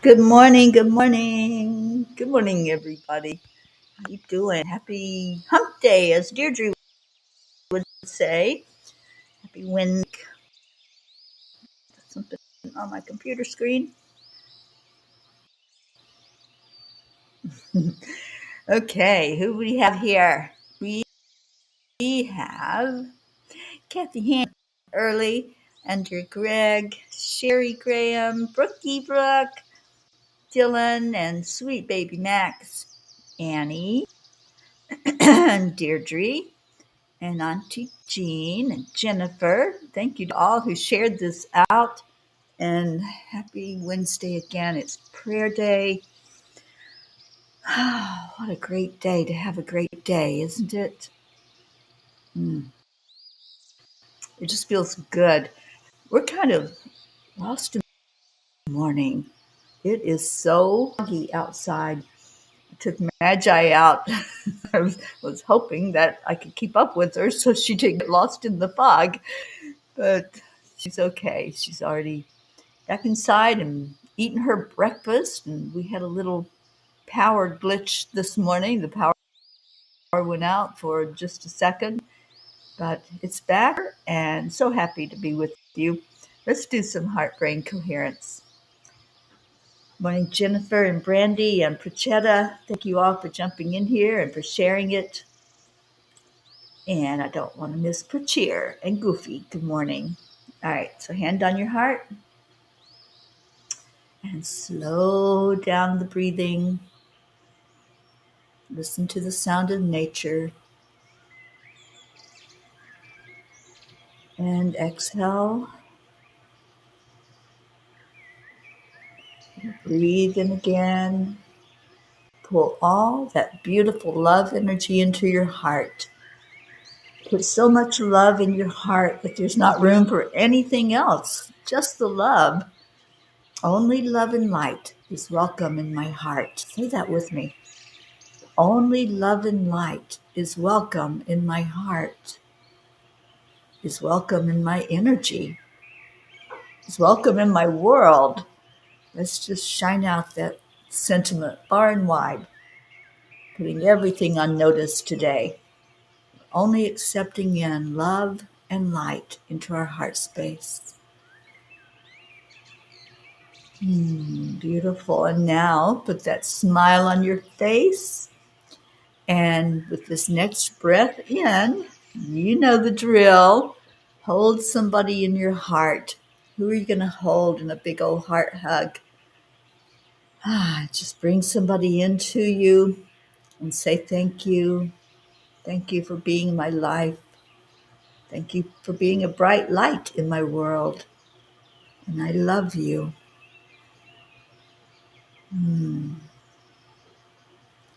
Good morning, good morning. Good morning, everybody. How you doing? Happy hump day, as Deirdre would say. Happy Wednesday. Something on my computer screen. Okay, who we have here? We have Kathy Han early, Andrew Gregg, Sherry Graham, Brookie Brooke, Dylan, and sweet baby Max, Annie, and Deirdre, and Auntie Jean and Jennifer. Thank you to all who shared this out. And happy Wednesday again. It's prayer day. What a great day to have a great day, isn't it? It just feels good. We're kind of lost in the morning. It is so foggy outside. I took Magi out. I was hoping that I could keep up with her so she didn't get lost in the fog. But she's okay. She's already back inside and eating her breakfast. And we had a little power glitch this morning. The power went out for just a second, but it's back and so happy to be with you. Let's do some heart brain coherence. Morning, Jennifer and Brandy and Prachetta. Thank you all for jumping in here and for sharing it. And I don't want to miss Prachir and Goofy. Good morning. All right, so hand on your heart and slow down the breathing. Listen to the sound of nature. And exhale. Breathe in again. Pull all that beautiful love energy into your heart. Put so much love in your heart that there's not room for anything else, just the love. Only love and light is welcome in my heart. Say that with me. Only love and light is welcome in my heart, is welcome in my energy, is welcome in my world. Let's just shine out that sentiment far and wide, putting everything on notice today. Only accepting in love and light into our heart space. Beautiful. And now put that smile on your face. And with this next breath in, you know the drill. Hold somebody in your heart. Who are you going to hold in a big old heart hug? Just bring somebody into you and say thank you. Thank you for being my life. Thank you for being a bright light in my world. And I love you.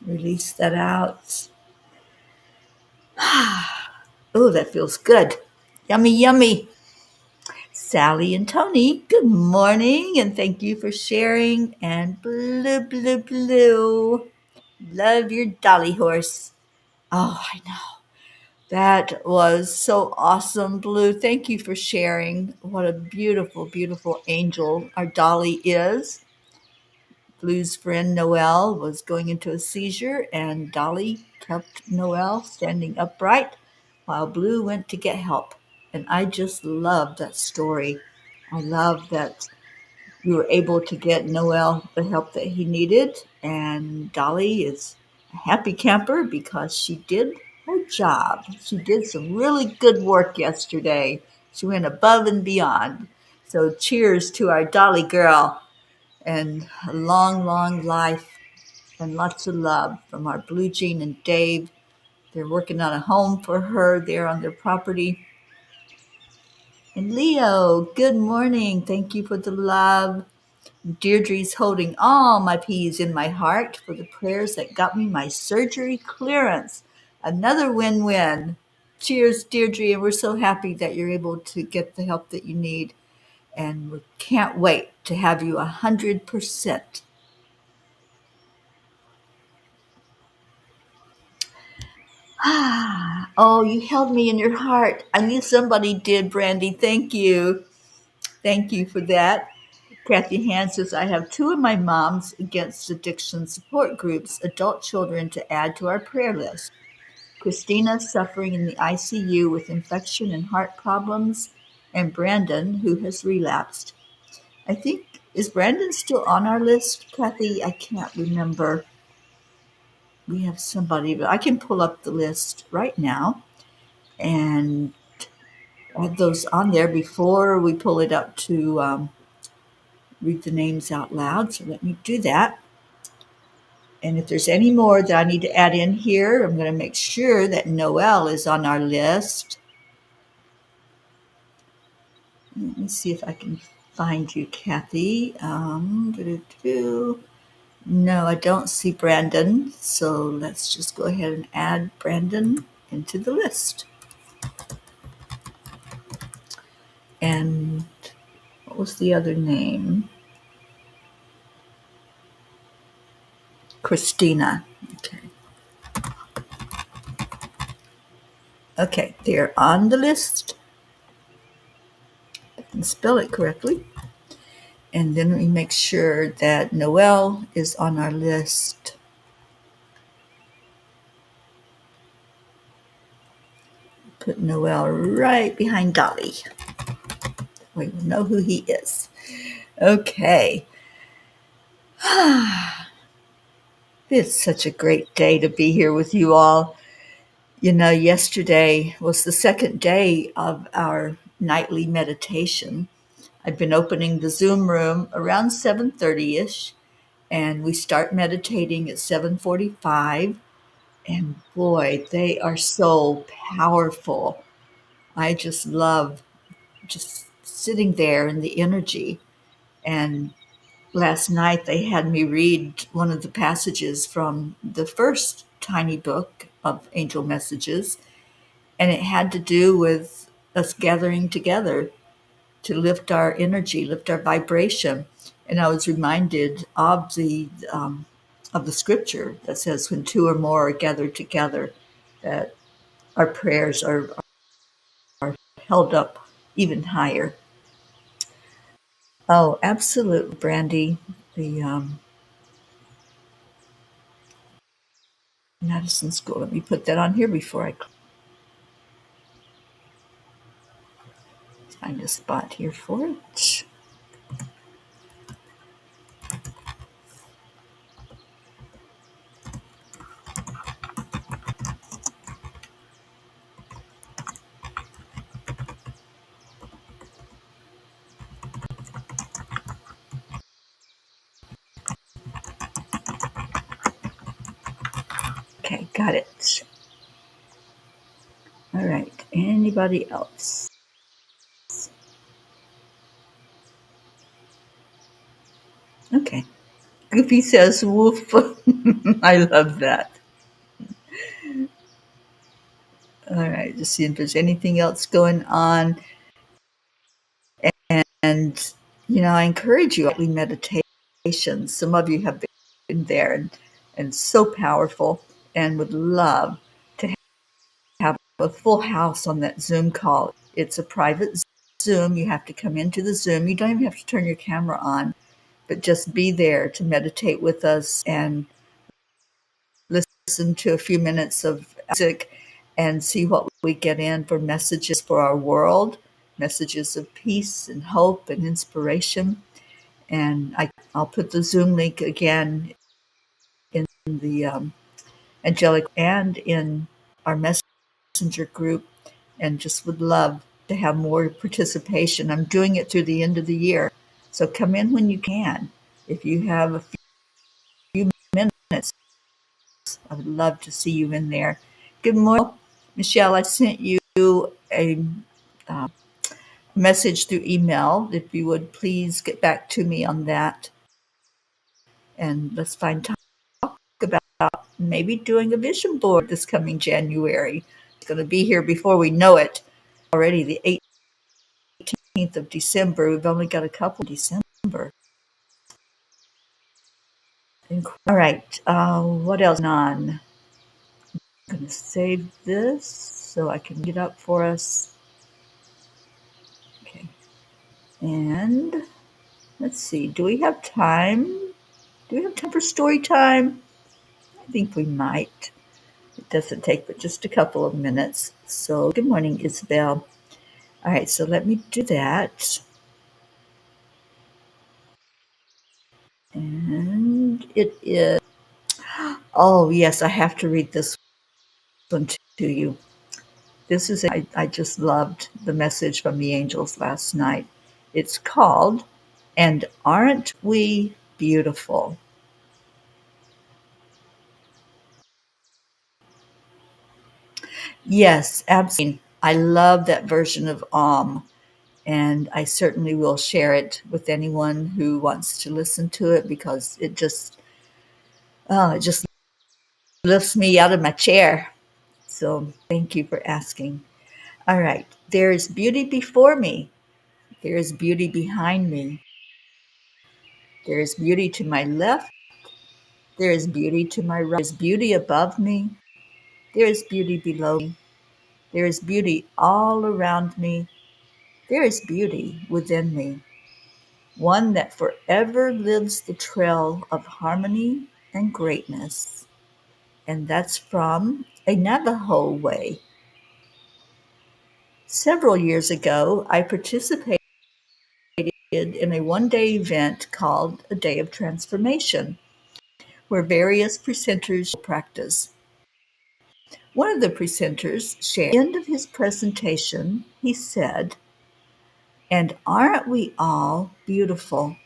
Release that out. Oh, that feels good. Yummy, yummy. Sally and Tony, good morning, and thank you for sharing. And blue, blue, blue. Love your dolly horse. Oh, I know. That was so awesome, Blue. Thank you for sharing. What a beautiful, beautiful angel our Dolly is. Blue's friend Noelle was going into a seizure, and Dolly kept Noelle standing upright while Blue went to get help. And I just love that story. I love that we were able to get Noelle the help that he needed, and Dolly is a happy camper because she did her job. She did some really good work yesterday. She went above and beyond. So cheers to our Dolly girl and a long, long life and lots of love from our Blue Jean and Dave. They're working on a home for her there on their property. And Leo, good morning. Thank you for the love. Deirdre's holding all my peas in my heart for the prayers that got me my surgery clearance. Another win-win. Cheers, Deirdre, and we're so happy that you're able to get the help that you need. And we can't wait to have you 100%. Oh, you held me in your heart. I knew somebody did, Brandy. Thank you. Thank you for that. Kathy Hand says, I have two of my moms against addiction support groups, adult children to add to our prayer list. Christina suffering in the ICU with infection and heart problems, and Brandon, who has relapsed. I think, is Brandon still on our list, Kathy? I can't remember. We have somebody, but I can pull up the list right now and add those on there before we pull it up to read the names out loud. So let me do that. And if there's any more that I need to add in here, I'm going to make sure that Noel is on our list. Let me see if I can find you, Kathy. No, I don't see Brandon. So let's just go ahead and add Brandon into the list. And what was the other name? Christina. Okay. Okay, they're on the list. I can spell it correctly. And then we make sure that Noel is on our list. Put Noel right behind Dolly. We will know who he is. Okay. It's such a great day to be here with you all. You know, yesterday was the second day of our nightly meditation. I've been opening the Zoom room around 7:30ish, and we start meditating at 7:45. And boy, they are so powerful. I just love just sitting there in the energy. And last night they had me read one of the passages from the first tiny book of Angel Messages, and it had to do with us gathering together to lift our energy, lift our vibration. And I was reminded of the scripture that says, "When two or more are gathered together, that our prayers are held up even higher." Oh, absolutely, Brandy. The Madison School. Let me put that on here before I find a spot here for it. Okay, got it. All right. Anybody else? Okay. Goofy says woof. I love that. All right. Just see if there's anything else going on. And, I encourage you, meditation. Some of you have been there and so powerful, and would love to have a full house on that Zoom call. It's a private Zoom. You have to come into the Zoom. You don't even have to turn your camera on, but just be there to meditate with us and listen to a few minutes of music and see what we get in for messages for our world, messages of peace and hope and inspiration. And I'll put the Zoom link again in the angelic and in our messenger group, and just would love to have more participation. I'm doing it through the end of the year. So come in when you can. If you have a few minutes, I would love to see you in there. Good morning, Michelle. I sent you a uh, message through email. If you would please get back to me on that, and let's find time to talk about maybe doing a vision board this coming January. It's going to be here before we know it. Already the 18th of December. We've only got a couple in December. All right. What else on? I'm going to save this so I can get up for us. Okay. And Let's see. Do we have time? Do we have time for story time? I think we might. It doesn't take but just a couple of minutes. So, good morning, Isabel. All right, so let me do that. And it is. Oh, yes, I have to read this one to you. This is, I just loved the message from the angels last night. It's called, And Aren't We Beautiful? Yes, absolutely. I love that version of and I certainly will share it with anyone who wants to listen to it because it just lifts me out of my chair. So thank you for asking. All right. There is beauty before me. There is beauty behind me. There is beauty to my left. There is beauty to my right. There is beauty above me. There is beauty below me. There is beauty all around me. There is beauty within me. One that forever lives the trail of harmony and greatness. And that's from a Navajo way. Several years ago, I participated in a one-day event called A Day of Transformation, where various presenters practice. One of the presenters shared. At the end of his presentation, he said, "And aren't we all beautiful?"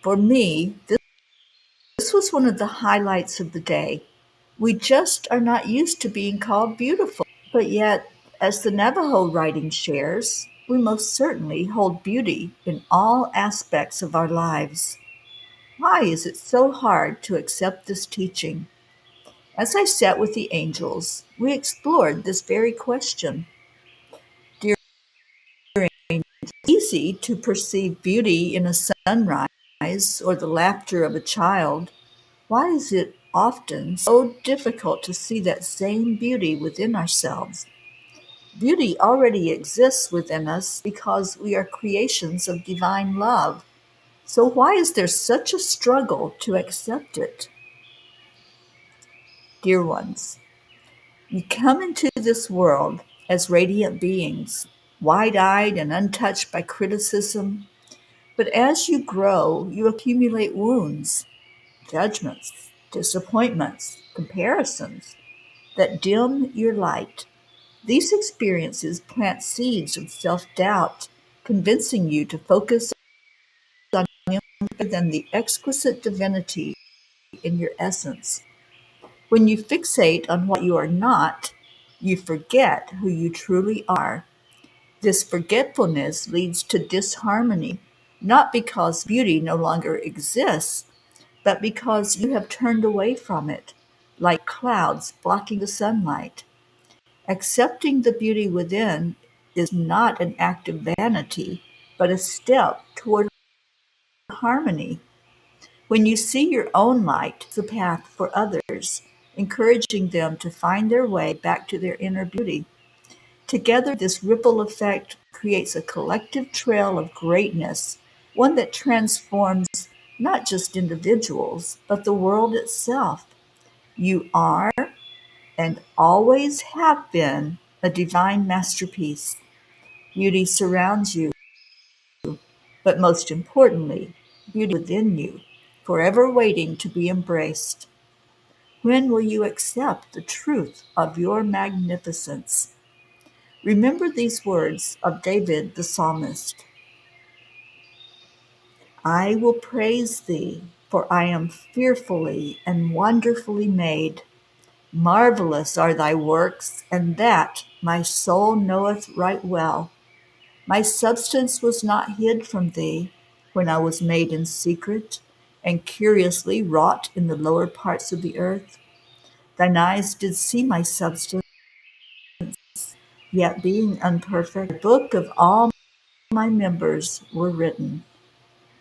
For me, this was one of the highlights of the day. We just are not used to being called beautiful. But yet, as the Navajo writing shares, we most certainly hold beauty in all aspects of our lives. Why is it so hard to accept this teaching? As I sat with the angels, we explored this very question. Dear angels, it's easy to perceive beauty in a sunrise or the laughter of a child. Why is it often so difficult to see that same beauty within ourselves? Beauty already exists within us because we are creations of divine love. So why is there such a struggle to accept it? Dear ones, you come into this world as radiant beings, wide-eyed and untouched by criticism. But as you grow, you accumulate wounds, judgments, disappointments, comparisons that dim your light. These experiences plant seeds of self-doubt, convincing you to focus on rather than the exquisite divinity in your essence. When you fixate on what you are not, you forget who you truly are. This forgetfulness leads to disharmony, not because beauty no longer exists, but because you have turned away from it, like clouds blocking the sunlight. Accepting the beauty within is not an act of vanity, but a step toward harmony. When you see your own light, the path for others, encouraging them to find their way back to their inner beauty. Together, this ripple effect creates a collective trail of greatness, one that transforms not just individuals, but the world itself. You are and always have been a divine masterpiece. Beauty surrounds you, but most importantly, beauty within you, forever waiting to be embraced. When will you accept the truth of your magnificence? Remember these words of David the psalmist: I will praise thee, for I am fearfully and wonderfully made. Marvelous are thy works, and that my soul knoweth right well. My substance was not hid from thee when I was made in secret and curiously wrought in the lower parts of the earth. Thine eyes did see my substance, yet being unperfect, the book of all my members were written,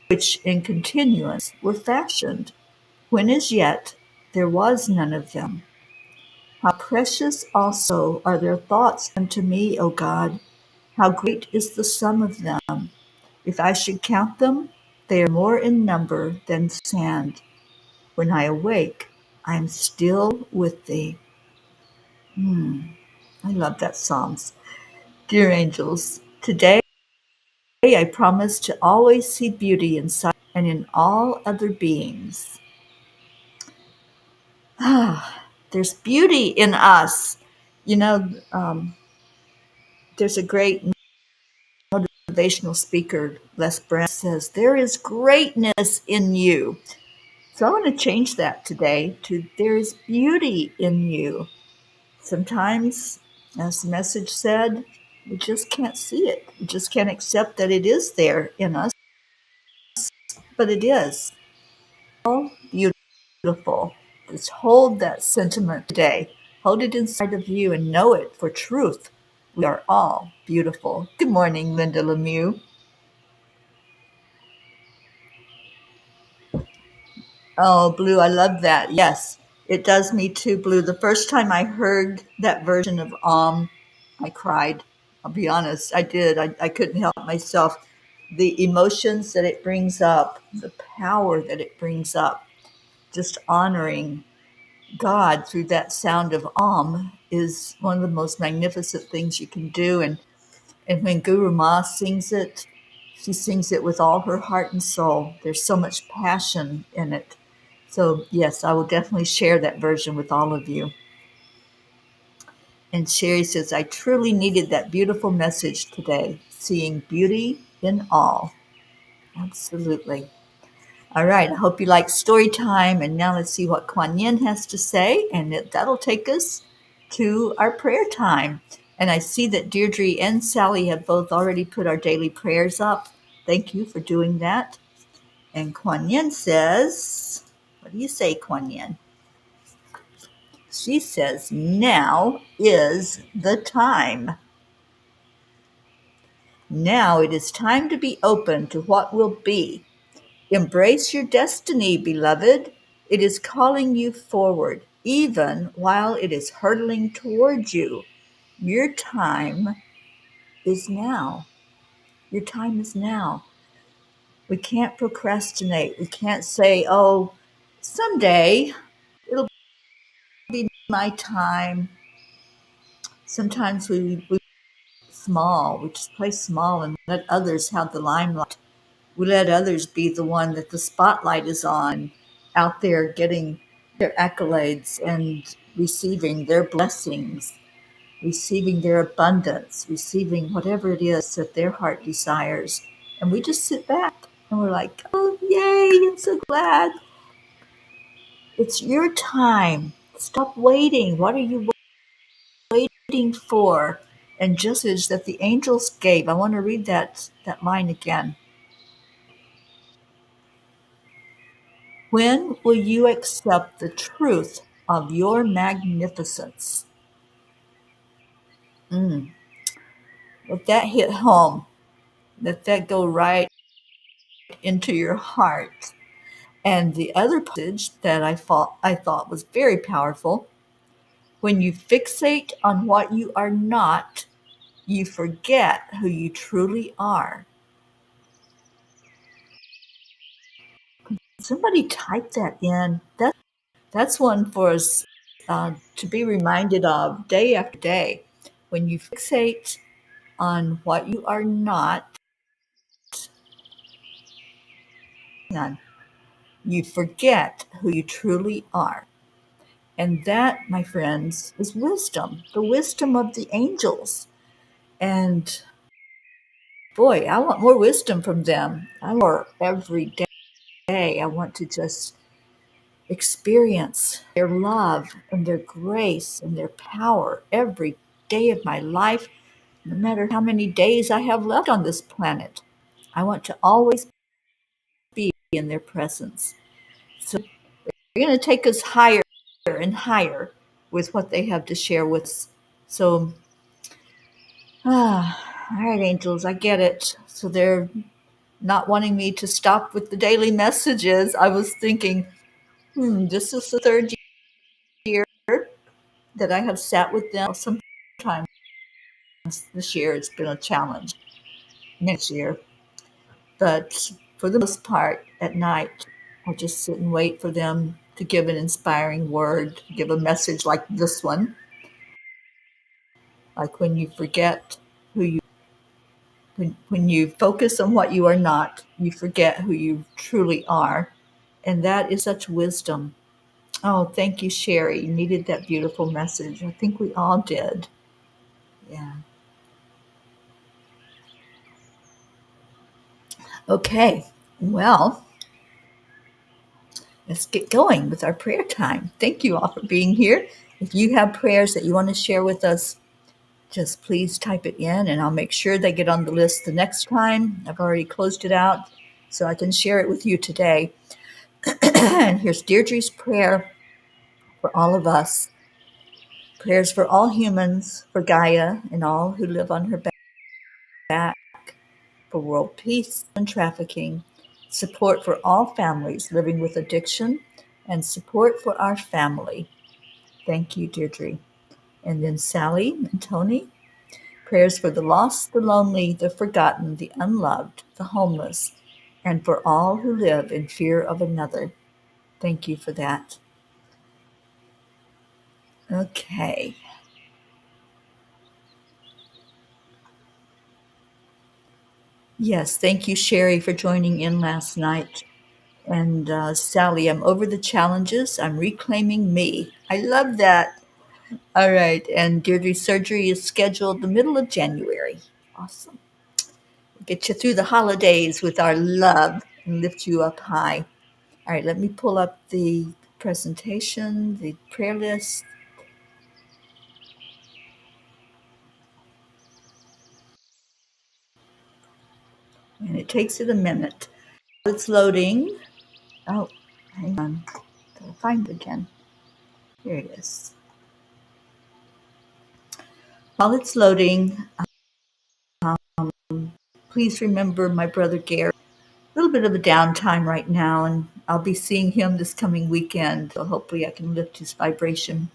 which in continuance were fashioned, when as yet there was none of them. How precious also are their thoughts unto me, O God! How great is the sum of them! If I should count them, they are more in number than sand. When I awake, I am still with thee. I love that Psalms. Dear angels, today I promise to always see beauty inside and in all other beings. There's beauty in us. You know, there's a great motivational speaker, Les Brown, says, there is greatness in you. So I want to change that today to there is beauty in you. Sometimes, as the message said, we just can't see it. We just can't accept that it is there in us, but it is. All beautiful. Just hold that sentiment today. Hold it inside of you and know it for truth. We are all beautiful. Good morning, Linda Lemieux. Oh, Blue, I love that. Yes, it does me too, Blue. The first time I heard that version of I cried. I'll be honest, I did. I couldn't help myself. The emotions that it brings up, the power that it brings up, just honoring God through that sound of is one of the most magnificent things you can do. And when Guru Ma sings it, she sings it with all her heart and soul. There's so much passion in it. So, yes, I will definitely share that version with all of you. And Sherry says, I truly needed that beautiful message today, seeing beauty in all. Absolutely. All right, I hope you like story time. And now let's see what Kuan Yin has to say. And that'll take us to our prayer time. And I see that Deirdre and Sally have both already put our daily prayers up. Thank you for doing that. And Kuan Yin says, what do you say, Kuan Yin? She says, now is the time. Now it is time to be open to what will be. Embrace your destiny, beloved. It is calling you forward, even while it is hurtling toward you. Your time is now. Your time is now. We can't procrastinate. We can't say, oh, someday it'll be my time. Sometimes we small. We just play small and let others have the limelight. We let others be the one that the spotlight is on, out there getting their accolades and receiving their blessings, receiving their abundance, receiving whatever it is that their heart desires. And we just sit back and we're like, oh, yay, I'm so glad. It's your time. Stop waiting. What are you waiting for? And just as that the angels gave, I want to read that line again. When will you accept the truth of your magnificence? Let that hit home. Let that go right into your heart. And the other passage that I thought was very powerful. When you fixate on what you are not, you forget who you truly are. Somebody type that in. That's one for us to be reminded of day after day. When you fixate on what you are not, you forget who you truly are. And that, my friends, is wisdom, the wisdom of the angels. And boy, I want more wisdom from them. I want more every day. I want to just experience their love and their grace and their power every day of my life, no matter how many days I have left on this planet. I want to always be in their presence. So they're going to take us higher and higher with what they have to share with us. So, all right, angels, I get it. So they're not wanting me to stop with the daily messages. I was thinking, this is the third year that I have sat with them. Sometimes this year it's been a challenge. Next year. But for the most part, at night, I'll just sit and wait for them to give an inspiring word, give a message like this one, like when you forget who you, when you focus on what you are not, you forget who you truly are. And that is such wisdom. Oh, thank you, Sherry. You needed that beautiful message. I think we all did. Yeah. Okay. Well, let's get going with our prayer time. Thank you all for being here. If you have prayers that you want to share with us, just please type it in and I'll make sure they get on the list the next time. I've already closed it out so I can share it with you today. And here's Deirdre's prayer for all of us. Prayers for all humans, for Gaia and all who live on her back, for world peace and trafficking, support for all families living with addiction, and support for our family. Thank you, Deirdre. And then Sally and Tony, prayers for the lost, the lonely, the forgotten, the unloved, the homeless, and for all who live in fear of another. Thank you for that. Okay. Yes, thank you, Sherry, for joining in last night. And Sally, I'm over the challenges. I'm reclaiming me. I love that. All right. And Deirdre's surgery is scheduled the middle of January. Awesome. We'll get you through the holidays with our love and lift you up high. All right. Let me pull up the presentation, the prayer list. And it takes it a minute. It's loading. Oh, hang on. Gotta find it again. Here it is. While it's loading, please remember my brother Gary. A little bit of a downtime right now, and I'll be seeing him this coming weekend. So hopefully, I can lift his vibration.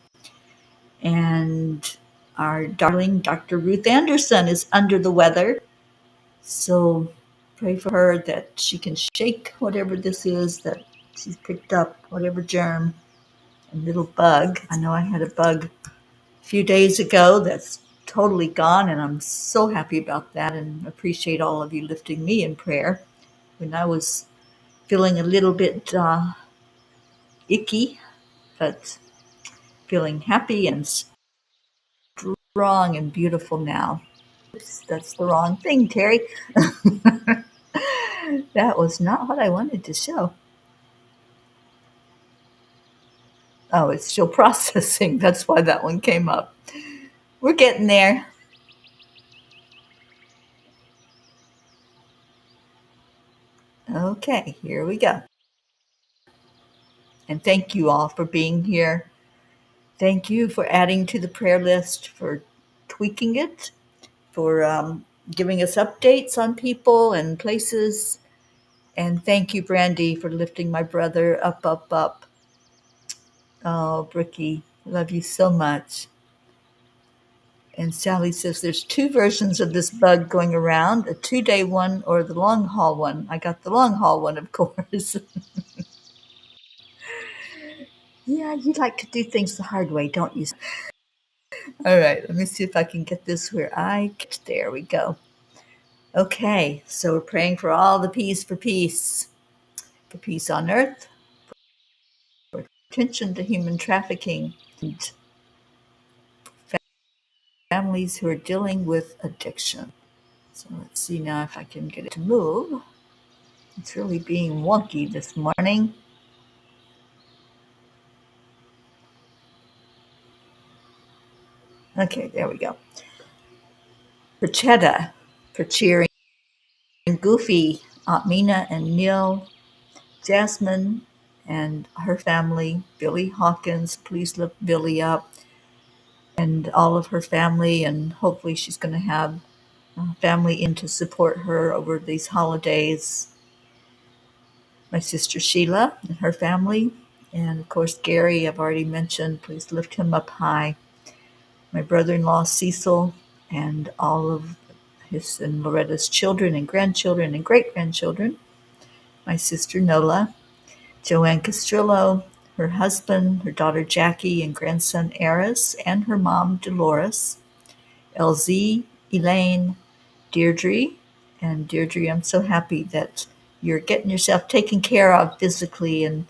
And our darling Dr. Ruth Anderson is under the weather. So pray for her that she can shake whatever this is that she's picked up, whatever germ, a little bug. I know I had a bug a few days ago that's totally gone, and I'm so happy about that and appreciate all of you lifting me in prayer. When I was feeling a little bit icky, but feeling happy and strong and beautiful now. Oops, that's the wrong thing, Terry. That was not what I wanted to show. Oh, it's still processing. That's why that one came up. We're getting there. Okay, here we go. And thank you all for being here. Thank you for adding to the prayer list, for tweaking it, for giving us updates on people and places. And thank you, Brandy, for lifting my brother up, up, up. Oh, Bricky, love you so much. And Sally says there's two versions of this bug going around, a 2-day one or the long haul one. I got the long haul one, of course. Yeah, you like to do things the hard way, don't you? All right, let me see if I can get this where there we go. Okay, so we're praying for all the peace for peace on earth, for attention to human trafficking, and families who are dealing with addiction. So let's see now if I can get it to move. It's really being wonky this morning. Okay, there we go. For Chetta, for cheering Goofy, Aunt Mina and Neil, Jasmine and her family, Billy Hawkins, please lift Billy up, and all of her family, and hopefully she's going to have family in to support her over these holidays. My sister Sheila and her family, and of course Gary, I've already mentioned, please lift him up high. My brother-in-law Cecil and all of his and Loretta's children and grandchildren and great-grandchildren, my sister Nola, Joanne Castrillo, her husband, her daughter Jackie, and grandson Eris, and her mom Dolores, LZ, Elaine, Deirdre. And Deirdre, I'm so happy that you're getting yourself taken care of physically. And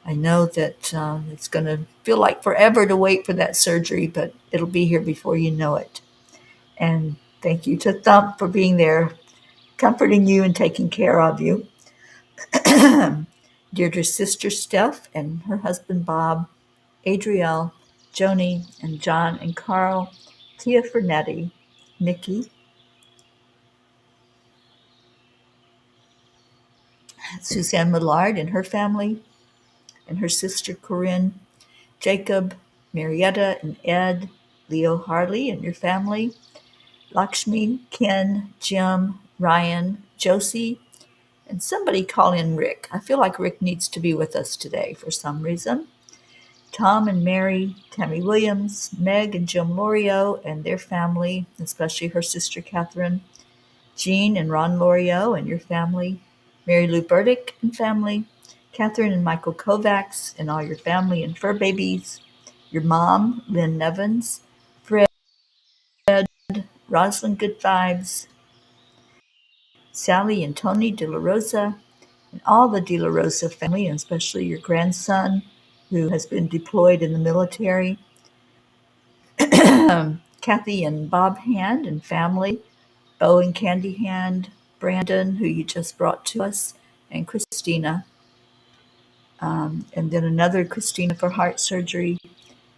I know that it's going to feel like forever to wait for that surgery, but it'll be here before you know it. And thank you to Thump for being there, comforting you and taking care of you. Deirdre's sister Steph and her husband Bob, Adrielle, Joni, and John and Carl, Tia Fernetti, Nikki, Suzanne Millard and her family, and her sister Corinne, Jacob, Marietta, and Ed, Leo Harley and your family, Lakshmi, Ken, Jim, Ryan, Josie, and somebody call in Rick. I feel like Rick needs to be with us today for some reason. Tom and Mary, Tammy Williams, Meg and Jim Lorio and their family, especially her sister Catherine, Jean and Ron Lorio and your family, Mary Lou Burdick and family, Catherine and Michael Kovacs and all your family and fur babies, your mom, Lynn Nevins, Fred, Rosalind Good Vibes, Sally and Tony De La Rosa, and all the De La Rosa family, and especially your grandson who has been deployed in the military, Kathy and Bob Hand and family, Bo and Candy Hand, Brandon, who you just brought to us, and Christina. And then another Christina for heart surgery,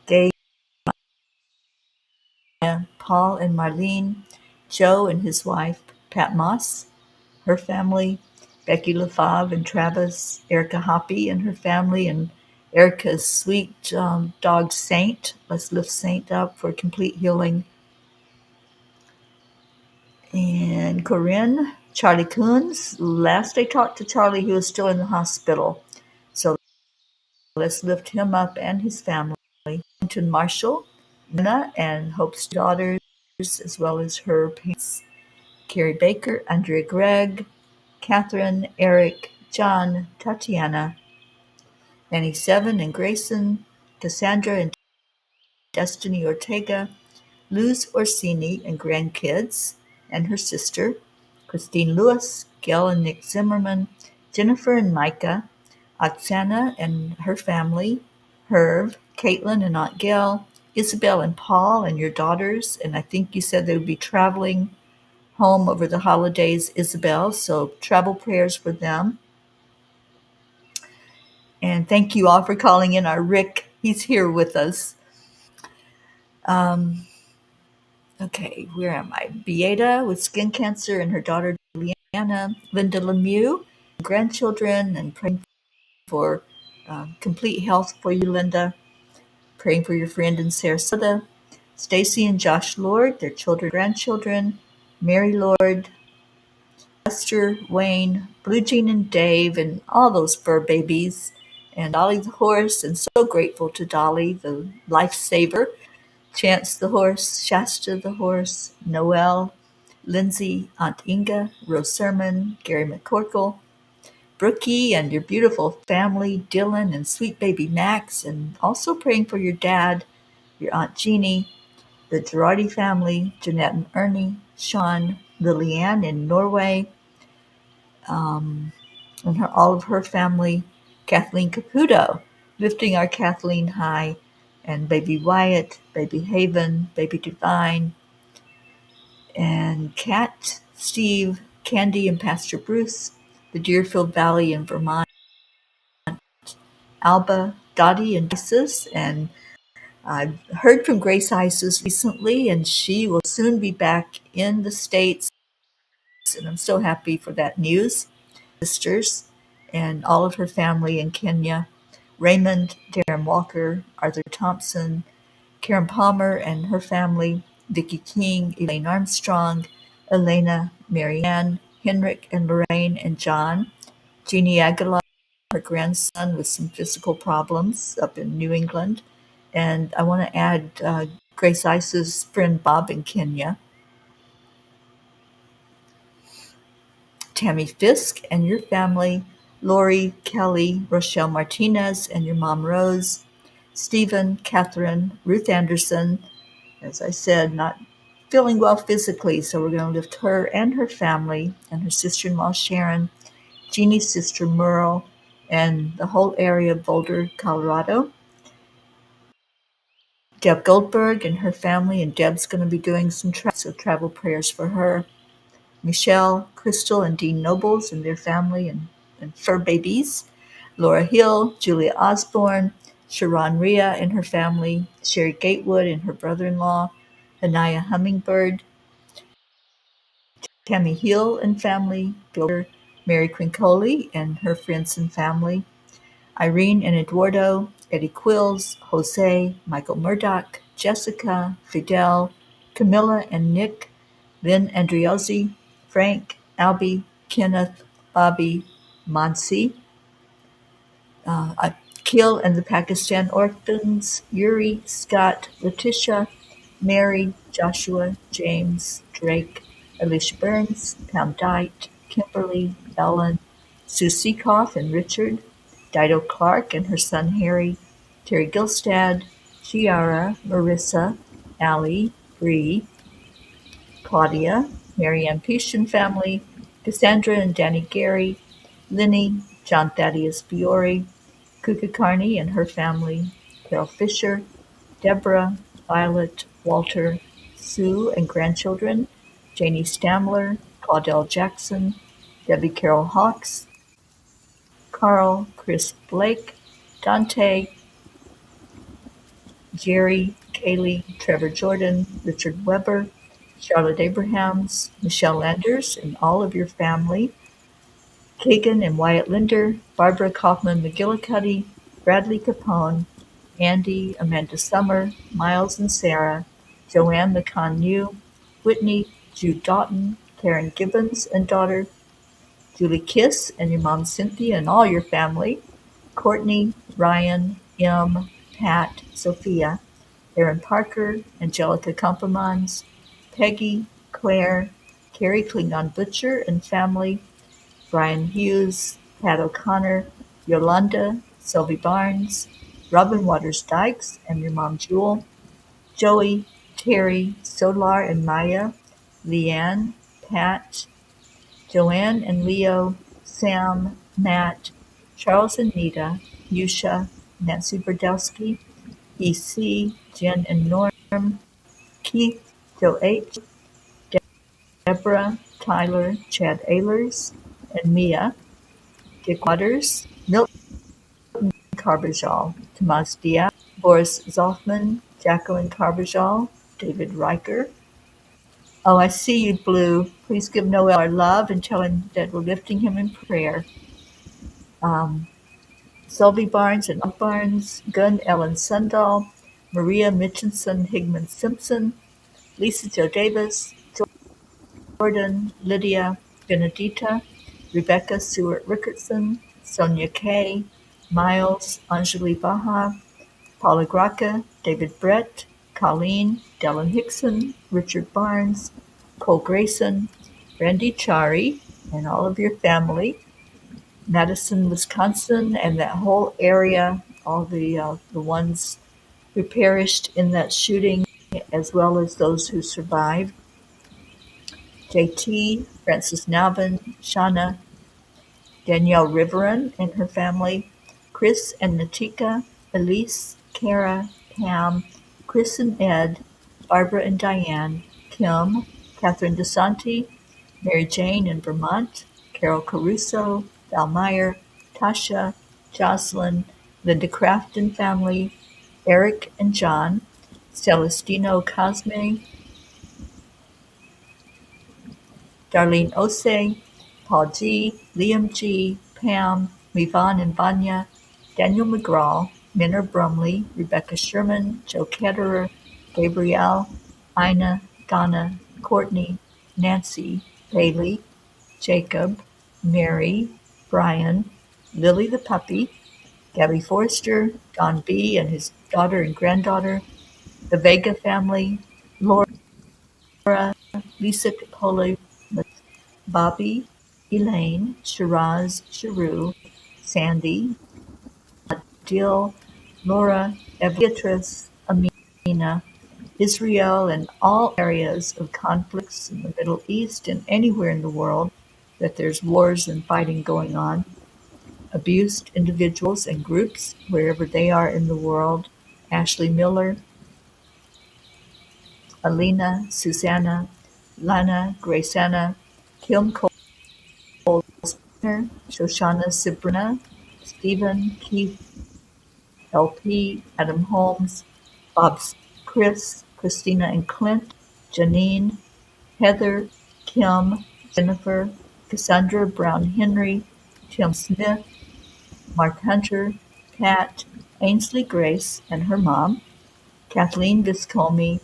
Dave, Paul and Marlene, Joe and his wife, Pat Moss, her family, Becky LaFave and Travis, Erica Hoppy and her family, and Erica's sweet dog Saint. Let's lift Saint up for complete healing. And Corinne, Charlie Coons. Last I talked to Charlie, he was still in the hospital. So let's lift him up and his family. To Marshall, Nina, and Hope's daughters, as well as her parents, Carrie Baker, Andrea Gregg, Catherine, Eric, John, Tatiana, Annie Seven and Grayson, Cassandra and Destiny Ortega, Luz Orsini and grandkids, and her sister, Christine Lewis, Gail and Nick Zimmerman, Jennifer and Micah, Oksana and her family, Herb, Caitlin and Aunt Gail, Isabel and Paul and your daughters, and I think you said they would be traveling home over the holidays, Isabel, so travel prayers for them. And thank you all for calling in our Rick. He's here with us. Okay, where am I? Beata with skin cancer and her daughter Leanna, Linda Lemieux, grandchildren, and praying for complete health for you, Linda. Praying for your friend in Sarasota, Stacy and Josh Lord, their children, grandchildren, Mary Lord, Esther, Wayne, Blue Jean and Dave, and all those fur babies, and Dolly the horse, and so grateful to Dolly, the lifesaver, Chance the horse, Shasta the horse, Noel, Lindsay, Aunt Inga, Rose Sermon, Gary McCorkle, Brookie, and your beautiful family, Dylan and sweet baby Max, and also praying for your dad, your Aunt Jeannie, the Girardi family, Jeanette and Ernie, Sean, Lilianne in Norway, and all of her family, Kathleen Caputo, lifting our Kathleen high, and baby Wyatt, baby Haven, baby Divine, and Kat, Steve, Candy, and Pastor Bruce, the Deerfield Valley in Vermont, Alba, Dottie, and Isis, and I've heard from Grace Isis recently, and she will soon be back in the States, and I'm so happy for that news. Sisters and all of her family in Kenya, Raymond, Darren Walker, Arthur Thompson, Karen Palmer and her family, Vicki King, Elaine Armstrong, Elena, Marianne, Henrik and Lorraine and John, Jeannie Aguilar, her grandson with some physical problems up in New England, and I want to add Grace Ice's friend Bob in Kenya. Tammy Fisk and your family, Lori, Kelly, Rochelle Martinez and your mom Rose, Stephen, Catherine, Ruth Anderson, as I said, not feeling well physically, so we're going to lift her and her family and her sister-in-law Sharon, Jeannie's sister Merle, and the whole area of Boulder, Colorado. Deb Goldberg and her family, and Deb's going to be doing some travel prayers for her. Michelle, Crystal, and Dean Nobles and their family and fur babies. Laura Hill, Julia Osborne, Sharon Rhea and her family, Sherry Gatewood and her brother-in-law, Anaya Hummingbird, Tammy Hill and family, Bill, Mary Quincoli and her friends and family, Irene and Eduardo, Eddie Quills, Jose, Michael Murdoch, Jessica, Fidel, Camilla and Nick, Lynn Andriozzi, Frank, Albie, Kenneth, Bobby, Mansi, Akil and the Pakistan Orphans, Yuri, Scott, Letitia, Mary, Joshua, James, Drake, Alicia Burns, Pam Dite, Kimberly, Ellen, Sue Seekoff and Richard, Dido Clark and her son Harry, Terry Gilstad, Chiara, Marissa, Allie, Bree, Claudia, Marianne Peach and family, Cassandra and Danny Gary, Linny, John Thaddeus Fiore, Kuka Carney and her family, Carol Fisher, Deborah, Violet, Walter, Sue and grandchildren, Janie Stamler, Claudel Jackson, Debbie Carol Hawks, Carl, Chris Blake, Dante, Jerry, Kaylee, Trevor Jordan, Richard Weber, Charlotte Abrahams, Michelle Landers, and all of your family, Kagan and Wyatt Linder, Barbara Kaufman McGillicuddy, Bradley Capone, Andy, Amanda Summer, Miles and Sarah, Joanne McConn Whitney, Jude Doughton, Karen Gibbons and daughter, Julie Kiss and your mom Cynthia and all your family, Courtney, Ryan, M, Pat, Sophia, Aaron Parker, Angelica Compamons, Peggy, Claire, Carrie Klingon Butcher and family, Brian Hughes, Pat O'Connor, Yolanda, Sylvie Barnes, Robin Waters Dykes and your mom Jewel, Joey, Terry, Solar and Maya, Leanne, Pat, Joanne and Leo, Sam, Matt, Charles and Nita, Yusha, Nancy Berdowski, EC, Jen and Norm, Keith, Joe H., Deborah, Tyler, Chad Ehlers, and Mia, Dick Waters, Milton Carbajal, Tomas Diaz, Boris Zoffman, Jacqueline Carbajal, David Riker. Oh, I see you, Blue. Please give Noel our love and tell him that we're lifting him in prayer. Sylvie Barnes and Mark Barnes, Gunn Ellen Sundahl, Maria Mitchinson Higman Simpson, Lisa Jo Davis, Jordan, Lydia, Benedita, Rebecca Stewart Rickardson, Sonia Kay, Miles, Anjali Baha, Paula Graca, David Brett, Colleen, Dellen Hickson, Richard Barnes, Cole Grayson, Randy Chari, and all of your family, Madison, Wisconsin, and that whole area, all the ones who perished in that shooting, as well as those who survived. JT, Francis Nalvin, Shauna, Danielle Riveron and her family, Chris and Natika, Elise, Kara, Pam, Chris and Ed, Barbara and Diane, Kim, Catherine DeSanti, Mary Jane in Vermont, Carol Caruso, Val Meyer, Tasha, Jocelyn, Linda Kraft and family, Eric and John, Celestino Cosme, Darlene Ose, Paul G., Liam G., Pam, Mivan and Vanya, Daniel McGraw, Minner Brumley, Rebecca Sherman, Joe Ketterer, Gabrielle, Ina, Donna, Courtney, Nancy, Bailey, Jacob, Mary, Brian, Lily the puppy, Gabby Forrester, Don B. and his daughter and granddaughter, the Vega family, Laura, Lisa Capoli, Bobby, Elaine, Shiraz, Sharu, Sandy, Jill, Laura, Beatrice, Amina, Israel, and all areas of conflicts in the Middle East and anywhere in the world that there's wars and fighting going on, abused individuals and groups wherever they are in the world. Ashley Miller, Alina, Susanna, Lana, Graceanna, Kim Cole, Shoshana Sabrina, Stephen, Keith, LP, Adam Holmes, Bob, Chris, Christina and Clint, Janine, Heather, Kim, Jennifer, Cassandra Brown Henry, Tim Smith, Mark Hunter, Pat, Ainsley Grace and her mom, Kathleen Viscomi,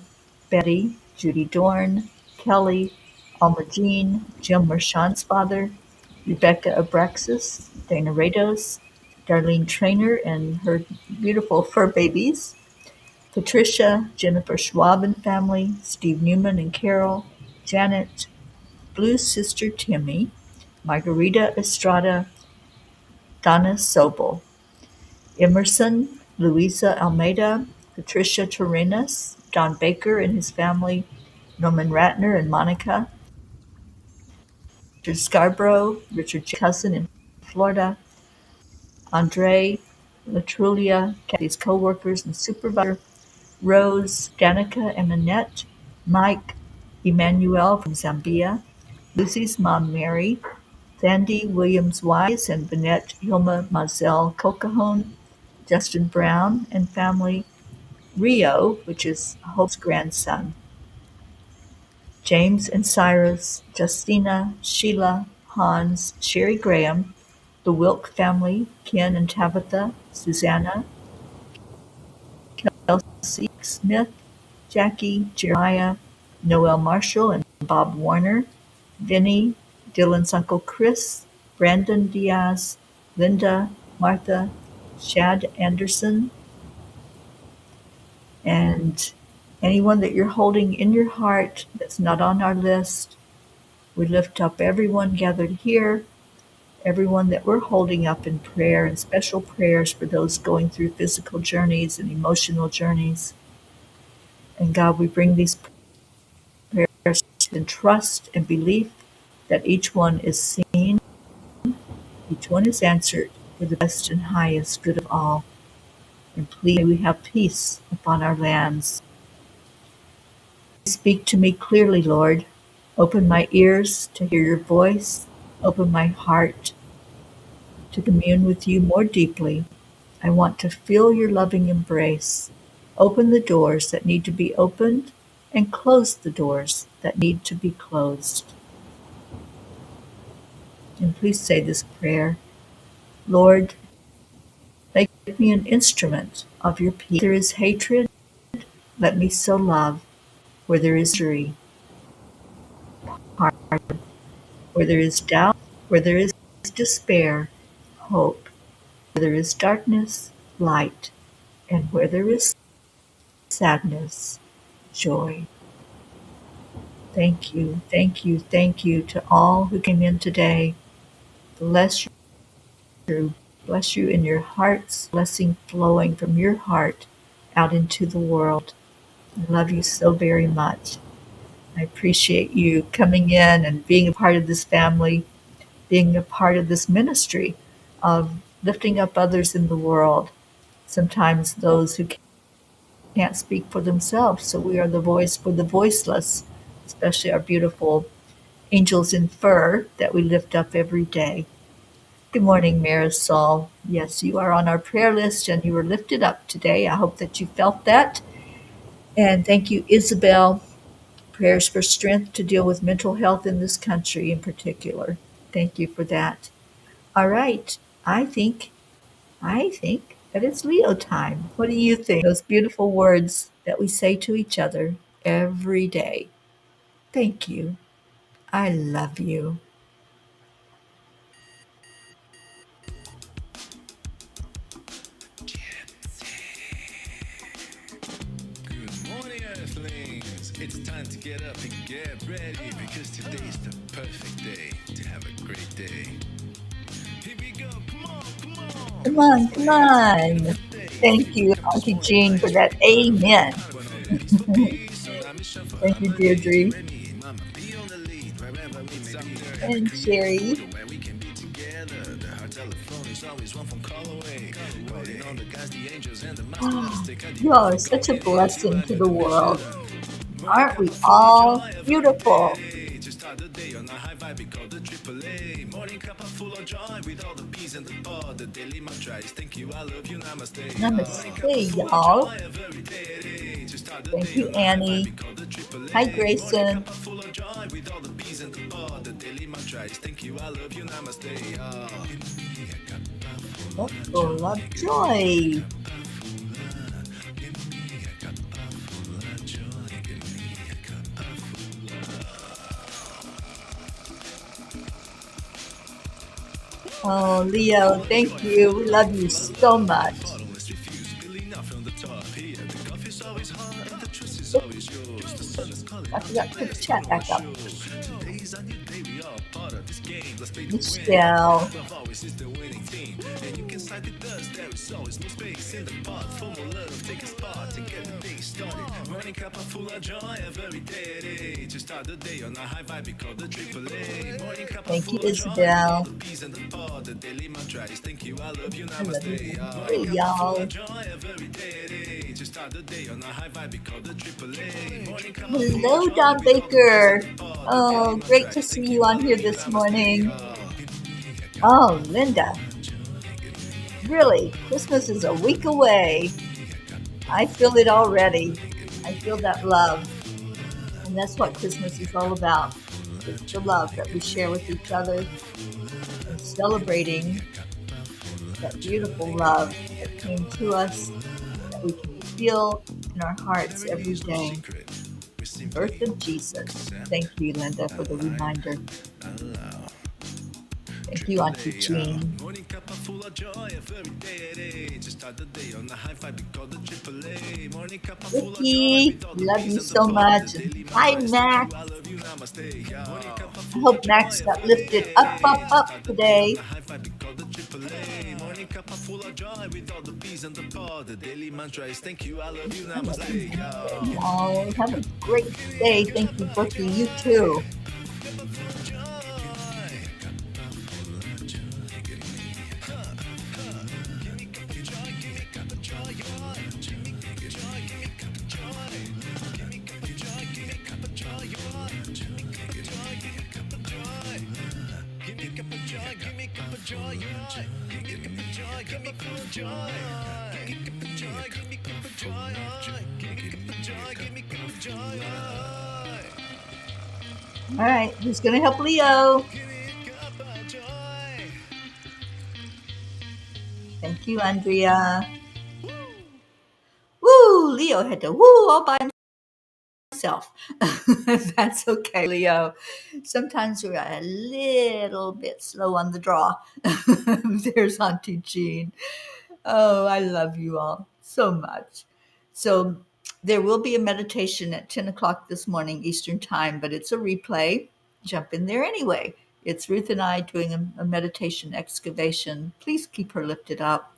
Betty, Judy Dorn, Kelly, Alma Jean, Jim Mershant's father, Rebecca Abraxas, Dana Rados, Darlene Trainer and her beautiful fur babies, Patricia, Jennifer Schwab and family, Steve Newman and Carol, Janet, Blue's sister Timmy, Margarita Estrada, Donna Sobel, Emerson, Luisa Almeida, Patricia Torrenas, Don Baker and his family, Norman Ratner and Monica, Richard Scarborough, Richard Cousin in Florida, Andre, Latrulia, Kathy's co-workers and supervisor, Rose, Danica and Annette, Mike, Emmanuel from Zambia, Lucy's mom Mary, Sandy Williams Wise and Vanette Hilma Mazel Cocahoon, Justin Brown and family, Rio, which is Hope's grandson, James and Cyrus, Justina, Sheila, Hans, Sherry Graham, the Wilk family, Ken and Tabitha, Susanna, Kelsey Smith, Jackie, Jeremiah, Noel Marshall and Bob Warner, Vinny, Dylan's Uncle Chris, Brandon Diaz, Linda, Martha, Shad Anderson, and anyone that you're holding in your heart that's not on our list. We lift up everyone gathered here, everyone that we're holding up in prayer and special prayers for those going through physical journeys and emotional journeys. And God, we bring these prayers in trust and belief that each one is seen, each one is answered for the best and highest good of all. And please, may we have peace upon our lands. Speak to me clearly, Lord. Open my ears to hear your voice. Open my heart to commune with you more deeply. I want to feel your loving embrace. Open the doors that need to be opened and close the doors that need to be closed. And please say this prayer. Lord, make me an instrument of your peace. Where there is hatred, let me sow love. Where there is injury, pardon. Where there is doubt, where there is despair, hope. Where there is darkness, light. And where there is sadness, joy. Thank you, thank you, thank you to all who came in today. Bless you, bless you in your hearts, blessing flowing from your heart out into the world. I love you so very much. I appreciate you coming in and being a part of this family, being a part of this ministry of lifting up others in the world. Sometimes those who can't speak for themselves, so we are the voice for the voiceless, especially our beautiful angels in fur that we lift up every day. Good morning, Marisol. Yes, you are on our prayer list and you were lifted up today. I hope that you felt that. And thank you, Isabel. Prayers for strength to deal with mental health in this country in particular. Thank you for that. All right. I think that it's Leo time. What do you think? Those beautiful words that we say to each other every day. Thank you. I love you. Good morning, Earthlings. It's time to get up and get ready because today's the perfect day to have a great day. Here we go, come on, Come let's on, go come ahead and start on. the day. Thank you, Grab a Auntie small Jean, for bite, that shake it up, amen. when we're ready for peace, so now mission for Thank you, harmony. Deirdre Remy, mama, be on the lead wherever we may be. We and create a Sherry. photo where we can be together. The heart telephone is always one phone call away. Calling on the guys, the angels, and the master. Let us take a deep You breath all are and go such a into blessing a to new the world. dimension. Morning Aren't cup we of full of all joy every beautiful? day. To start the day on a high vibe, we call the AAA. Morning cup of full of joy with all the peas and the pod. The daily mantra is thank you, I love you, namaste. Morning cup of Namaste, full of y'all. joy every day. To start the Thank day you, on a high vibe, we Annie. call the Hi, AAA. Morning Grayson. cup of full of joy with all the peas and the pod. The daily mantra is thank you, I love you, namaste. Give me a cup of full That's of full of joy. Give me a joy. cup of full of, give me a cup of full of joy. Give me a cup of full Oh, Leo, full of thank joy, you. full We of love life, you full of so love. Every much. bottle is refused, spilling out from the top. Here, the coffee's always hot and the truth is always yours. The sun is calling I out to forgot to put the bless, chat put on a back up. show. Today's a new day, we all part of this game. Let's play to win. Michelle. Love always is the winning team, and you can side with us. There is always no space in the pot. For more love, take a spot to get the day started. Morning cup of full of joy every day. To start the day on a high vibe, we call the AAA. Morning cup of Thank you, full of joy with all Isabel. the peas and the pod. The daily mantra is thank you, I love you, I love you. namaste. Morning Hey, cup of full of y'all. joy every day. To start the day on a high vibe, we call the AAA. Morning cup of full of Hello, joy Don with all the peas and Baker. the pod. The daily Oh, great mantra to is see thank you you, I on here love you, this namaste. morning. Oh, Linda. Really, Christmas is a week away. I feel it already. I feel that love. And that's what Christmas is all about. It's the love that we share with each other and celebrating that beautiful love that came to us, that we can feel in our hearts There every is no day. secret. We The birth simply of Jesus. accept, Thank you, Linda, for the align, reminder. allow. Thank you, Auntie AAA, Jean. morning cup of full of joy every day. To start the day on a high five, we call the AAA. Morning cup of full of joy Vicky, with all the love peas you and the so pod. The much. And daily hi, mantra is thank you, Max. I love you, namaste. Morning cup of I full of hope joy Max got every lifted up, up, day. To up start the day on today. a high five, we call the AAA. Morning cup of full of joy with all the peas and the pod. The daily mantra is thank you, I love you, I love you. namaste. Y'all have a great day. Thank you, Brookie. You too. All right, who's going to help Leo? Thank you, Andrea. Woo! Leo had to woo all by himself. That's okay, Leo. Sometimes we're a little bit slow on the draw. There's Auntie Jean. Oh, I love you all so much. So there will be a meditation at 10 o'clock this morning Eastern time, but it's a replay. Jump in there anyway. It's Ruth and I doing a meditation excavation. Please keep her lifted up.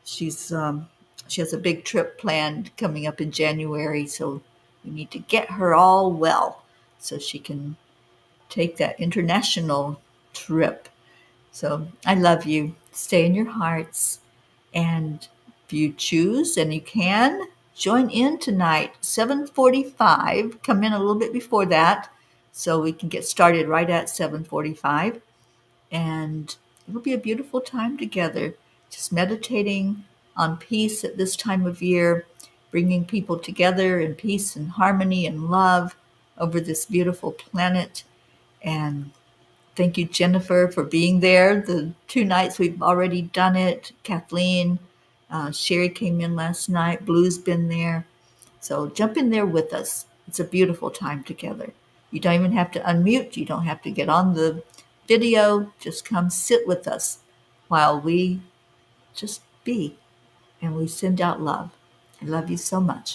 She has a big trip planned coming up in January, so we need to get her all well so she can take that international trip. So I love you. Stay in your hearts. And if you choose and you can, join in tonight, 7:45. Come in a little bit before that so we can get started right at 7:45. And it'll be a beautiful time together, just meditating on peace at this time of year, bringing people together in peace and harmony and love over this beautiful planet. And thank you, Jennifer, for being there. The 2 nights we've already done it. Kathleen, Sherry came in last night. Blue's been there. So jump in there with us. It's a beautiful time together. You don't even have to unmute. You don't have to get on the video. Just come sit with us while we just be and we send out love. I love you so much.